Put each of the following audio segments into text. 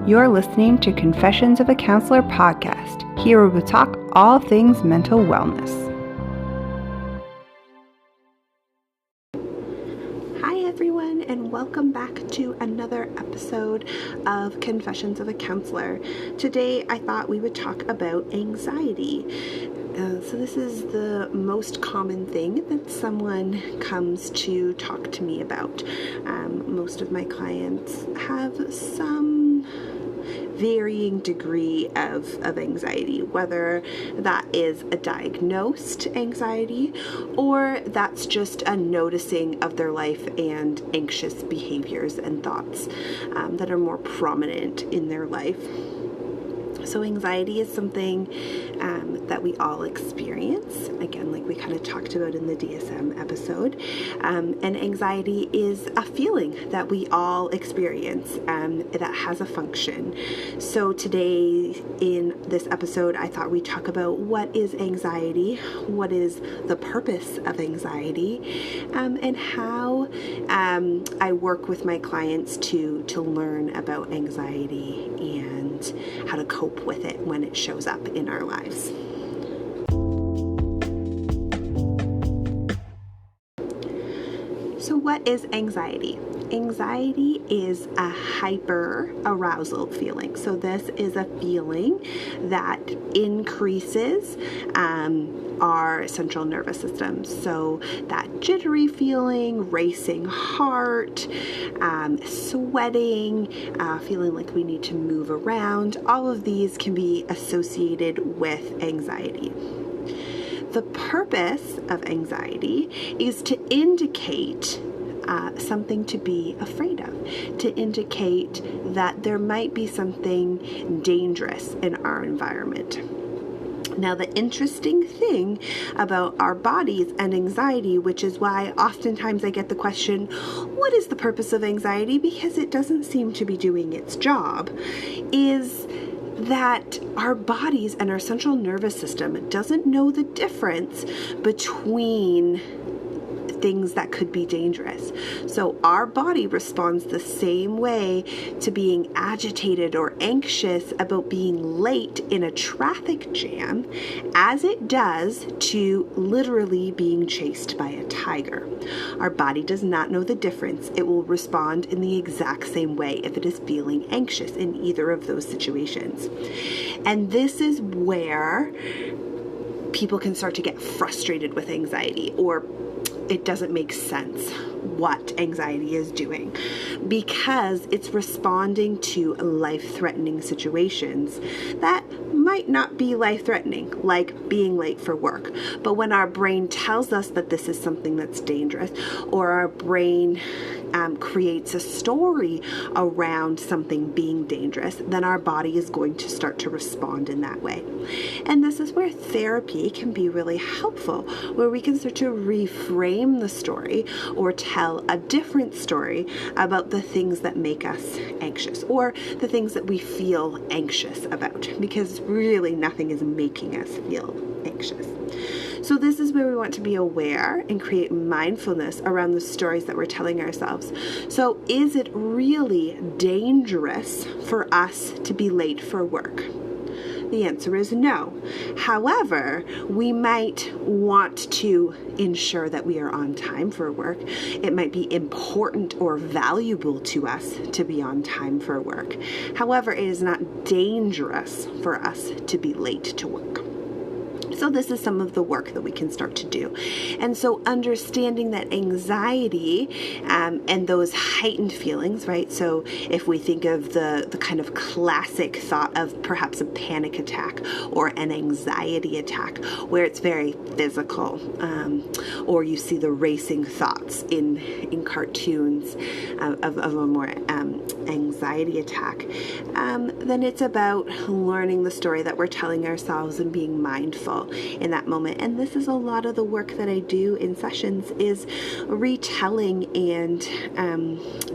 You're listening to Confessions of a Counselor podcast. Here we will talk all things mental wellness. Hi everyone, and welcome back to another episode of Confessions of a Counselor. Today I thought we would talk about anxiety. So this is the most common thing that someone comes to talk to me about. Most of my clients have some varying degree of anxiety, whether that is a diagnosed anxiety or that's just a noticing of their life and anxious behaviors and thoughts that are more prominent in their life. So anxiety is something that we all experience, again, like we kind of talked about in the DSM episode. And anxiety is a feeling that we all experience that has a function. So today in this episode, I thought we'd talk about what is anxiety, what is the purpose of anxiety, and how I work with my clients to learn about anxiety and how to cope with it when it shows up in our lives. So what is anxiety? Anxiety is a hyper arousal feeling. So this is a feeling that increases our central nervous system. So that jittery feeling, racing heart, sweating, feeling like we need to move around, all of these can be associated with anxiety. The purpose of anxiety is to indicate something to be afraid of, to indicate that there might be something dangerous in our environment. Now, the interesting thing about our bodies and anxiety, which is why oftentimes I get the question, what is the purpose of anxiety? Because it doesn't seem to be doing its job, is that our bodies and our central nervous system doesn't know the difference between things that could be dangerous. So our body responds the same way to being agitated or anxious about being late in a traffic jam as it does to literally being chased by a tiger. Our body does not know the difference. It will respond in the exact same way if it is feeling anxious in either of those situations. And this is where people can start to get frustrated with anxiety, or it doesn't make sense what anxiety is doing because it's responding to life-threatening situations that might not be life-threatening, like being late for work. But when our brain tells us that this is something that's dangerous, or our brain creates a story around something being dangerous, then our body is going to start to respond in that way. And this is where therapy can be really helpful, where we can start to reframe the story or tell a different story about the things that make us anxious or the things that we feel anxious about, because really nothing is making us feel anxious. So this is where we want to be aware and create mindfulness around the stories that we're telling ourselves. So is it really dangerous for us to be late for work? The answer is no. However, we might want to ensure that we are on time for work. It might be important or valuable to us to be on time for work. However, it is not dangerous for us to be late to work. So this is some of the work that we can start to do. And so understanding that anxiety and those heightened feelings, right? So if we think of the kind of classic thought of perhaps a panic attack or an anxiety attack, where it's very physical, or you see the racing thoughts in cartoons of a more anxiety attack, then it's about learning the story that we're telling ourselves and being mindful in that moment. And this is a lot of the work that I do in sessions, is retelling and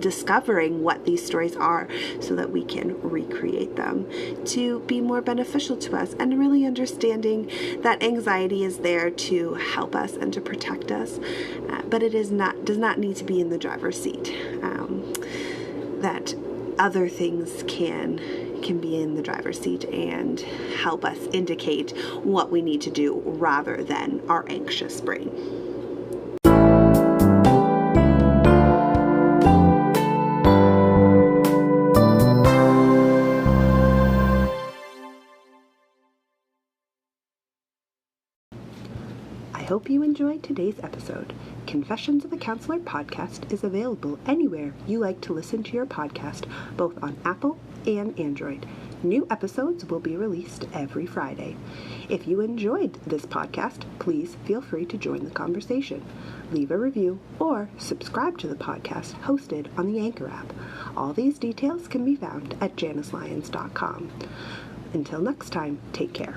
discovering what these stories are so that we can recreate them to be more beneficial to us, and really understanding that anxiety is there to help us and to protect us, but it does not need to be in the driver's seat. That other things can be in the driver's seat and help us indicate what we need to do rather than our anxious brain. I hope you enjoyed today's episode. Confessions of a Counselor podcast is available anywhere you like to listen to your podcast, both on Apple and Android. New episodes will be released every Friday. If you enjoyed this podcast, please feel free to join the conversation. Leave a review or subscribe to the podcast hosted on the Anchor app. All these details can be found at janicelyons.com. Until next time, take care.